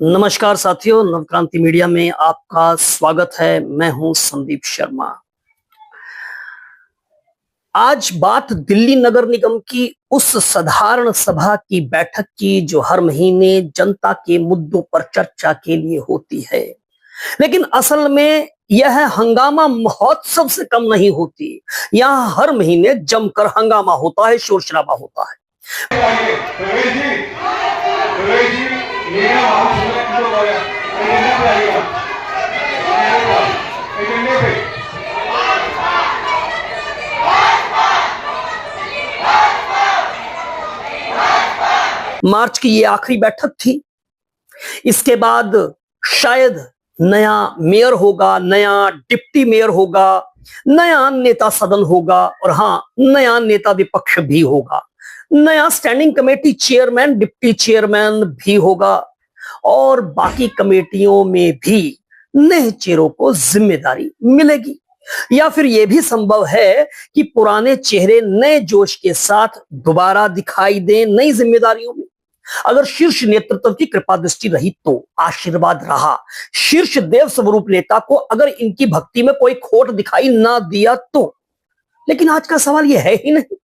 नमस्कार साथियों, नवक्रांति मीडिया में आपका स्वागत है। मैं हूं संदीप शर्मा। आज बात दिल्ली नगर निगम की उस साधारण सभा की बैठक की जो हर महीने जनता के मुद्दों पर चर्चा के लिए होती है, लेकिन असल में यह हंगामा महोत्सव से कम नहीं होती। यहाँ हर महीने जमकर हंगामा होता है, शोर शराबा होता है। मार्च की ये आखिरी बैठक थी। इसके बाद शायद नया मेयर होगा, नया डिप्टी मेयर होगा, नया नेता सदन होगा और हाँ, नया नेता विपक्ष भी होगा, नया standing committee chairman, deputy chairman भी होगा और बाकी कमेटियों में भी नए चेहरों को जिम्मेदारी मिलेगी। या फिर यह भी संभव है कि पुराने चेहरे नए जोश के साथ दोबारा दिखाई दें नई जिम्मेदारियों में। अगर शीर्ष नेतृत्व की कृपा दृष्टि रही तो आशीर्वाद रहा। शीर्ष देव स्वरूप नेता को अगर इनकी भक्ति में कोई खोट दिखाई ना दिया तो। लेकिन आज का सवाल यह है ही नहीं,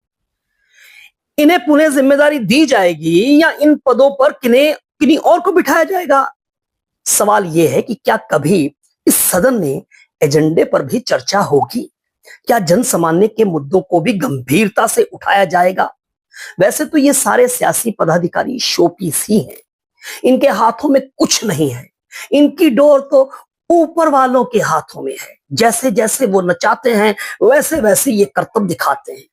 इन्हें पुनः जिम्मेदारी दी जाएगी या इन पदों पर किन्हीं और को बिठाया जाएगा। सवाल यह है कि क्या कभी इस सदन में एजेंडे पर भी चर्चा होगी? क्या जन सामान्य के मुद्दों को भी गंभीरता से उठाया जाएगा? वैसे तो ये सारे सियासी पदाधिकारी शोपीस ही हैं। इनके हाथों में कुछ नहीं है। इनकी डोर तो ऊपर वालों के हाथों में है। जैसे जैसे वो नचाते हैं वैसे वैसे ये करतब दिखाते हैं।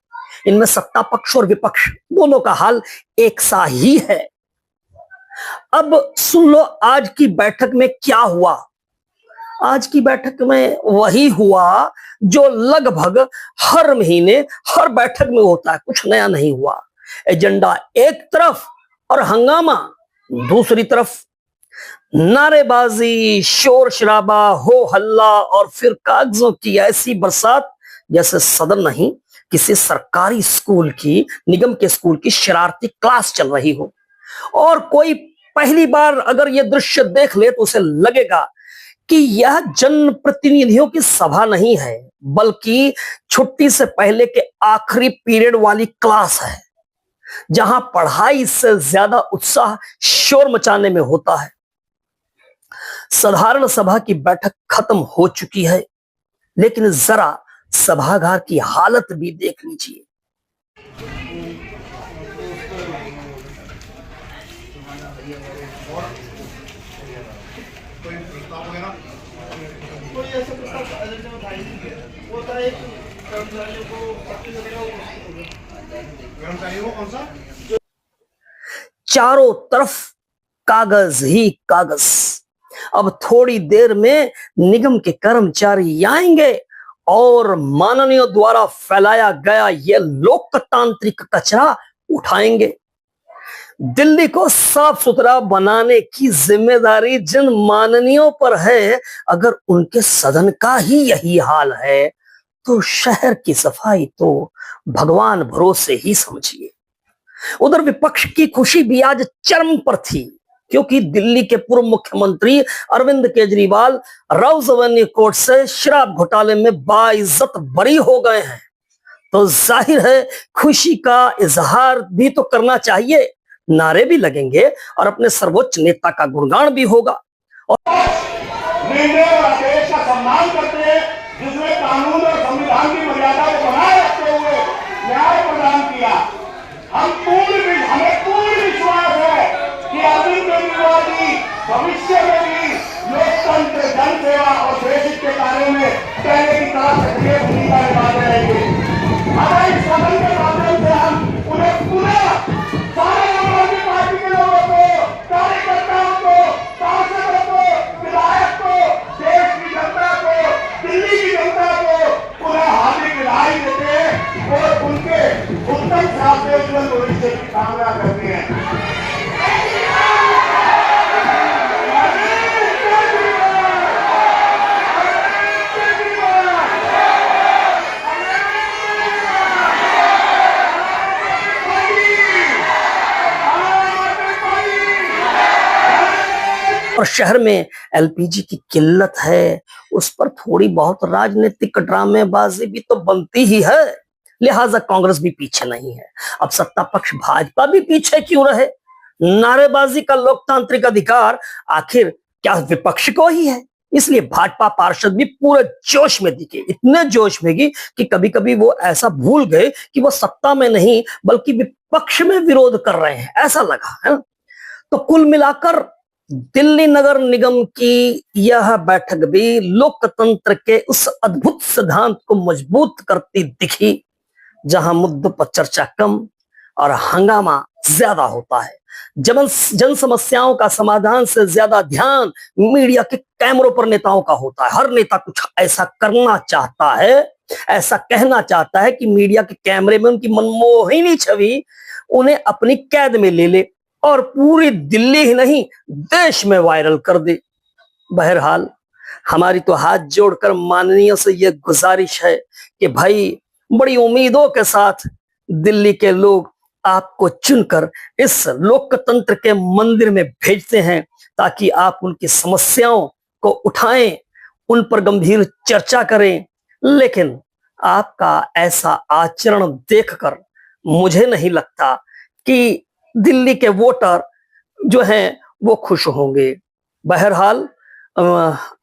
इनमें सत्ता पक्ष और विपक्ष दोनों का हाल एक सा ही है। अब सुन लो आज की बैठक में क्या हुआ। आज की बैठक में वही हुआ जो लगभग हर महीने हर बैठक में होता है। कुछ नया नहीं हुआ। एजेंडा एक तरफ और हंगामा दूसरी तरफ। नारेबाजी, शोर शराबा, हो हल्ला और फिर कागजों की ऐसी बरसात जैसे सदन नहीं, किसी सरकारी स्कूल की, निगम के स्कूल की शरारती क्लास चल रही हो। और कोई पहली बार अगर यह दृश्य देख ले तो उसे लगेगा कि यह जनप्रतिनिधियों की सभा नहीं है, बल्कि छुट्टी से पहले के आखिरी पीरियड वाली क्लास है, जहां पढ़ाई से ज्यादा उत्साह शोर मचाने में होता है। साधारण सभा की बैठक खत्म हो चुकी है, लेकिन जरा सभागार की हालत भी देख लीजिए। चारों तरफ कागज ही कागज। अब थोड़ी देर में निगम के कर्मचारी आएंगे और माननीयों द्वारा फैलाया गया यह लोकतांत्रिक कचरा उठाएंगे। दिल्ली को साफ सुथरा बनाने की जिम्मेदारी जिन माननीयों पर है, अगर उनके सदन का ही यही हाल है तो शहर की सफाई तो भगवान भरोसे ही समझिए। उधर विपक्ष की खुशी भी आज चरम पर थी, क्योंकि दिल्ली के पूर्व मुख्यमंत्री अरविंद केजरीवाल राउज एवेन्यू कोर्ट से शराब घोटाले में बाइज्जत बरी हो गए हैं। तो जाहिर है खुशी का इजहार भी तो करना चाहिए। नारे भी लगेंगे और अपने सर्वोच्च नेता का गुणगान भी होगा। और देश का सम्मान करते हैं, जिसने कानून और संविधान की मर्यादा को बनाए रखते हुए न्याय प्रदान किया। हमें पूर्ण विश्वास है कि अरविंद केजरीवाल जी भविष्य में भी लोकतंत्र, जन सेवा और देश हित के कार्यों में पहले की तरह सक्रिय भूमिका निभाते रहेंगे। हमें इस सदन के माध्यम से हम उन्हें पुनः सारे आम आदमी पार्टी के लोगों को, कार्यकर्ताओं को, सांसदों को, विधायक को, देश की जनता को, दिल्ली की जनता को पुनः हार्दिक बधाई देते हैं और उनके उत्तम शासन उज्जवल भविष्य की कामना करते हैं। और शहर में एलपीजी की किल्लत है, उस पर थोड़ी बहुत राजनीतिक ड्रामेबाजी भी तो बनती ही है। लिहाजा कांग्रेस भी पीछे नहीं है। अब सत्ता पक्ष भाजपा भी पीछे क्यों रहे? नारेबाजी का लोकतांत्रिक अधिकार आखिर क्या विपक्ष को ही है? इसलिए भाजपा पार्षद भी पूरे जोश में दिखे, इतने जोश में कि कभी कभी वो ऐसा भूल गए कि वो सत्ता में नहीं बल्कि विपक्ष में विरोध कर रहे हैं, ऐसा लगा है। तो कुल मिलाकर दिल्ली नगर निगम की यह बैठक भी लोकतंत्र के उस अद्भुत सिद्धांत को मजबूत करती दिखी, जहां मुद्दों पर चर्चा कम और हंगामा ज्यादा होता है। जन समस्याओं का समाधान से ज्यादा ध्यान मीडिया के कैमरों पर नेताओं का होता है। हर नेता कुछ ऐसा करना चाहता है, ऐसा कहना चाहता है कि मीडिया के कैमरे में उनकी मनमोहिनी छवि उन्हें अपनी कैद में ले ले और पूरी दिल्ली ही नहीं देश में वायरल कर दे। बहरहाल हमारी तो हाथ जोड़कर माननीय से यह गुजारिश है कि भाई बड़ी उम्मीदों के साथ दिल्ली के लोग आपको चुनकर इस लोकतंत्र के मंदिर में भेजते हैं ताकि आप उनकी समस्याओं को उठाएं, उन पर गंभीर चर्चा करें। लेकिन आपका ऐसा आचरण देखकर मुझे नहीं लगता कि दिल्ली के वोटर जो हैं वो खुश होंगे। बहरहाल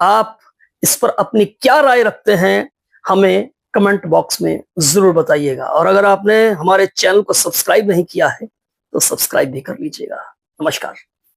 आप इस पर अपनी क्या राय रखते हैं हमें कमेंट बॉक्स में जरूर बताइएगा। और अगर आपने हमारे चैनल को सब्सक्राइब नहीं किया है तो सब्सक्राइब भी कर लीजिएगा। नमस्कार।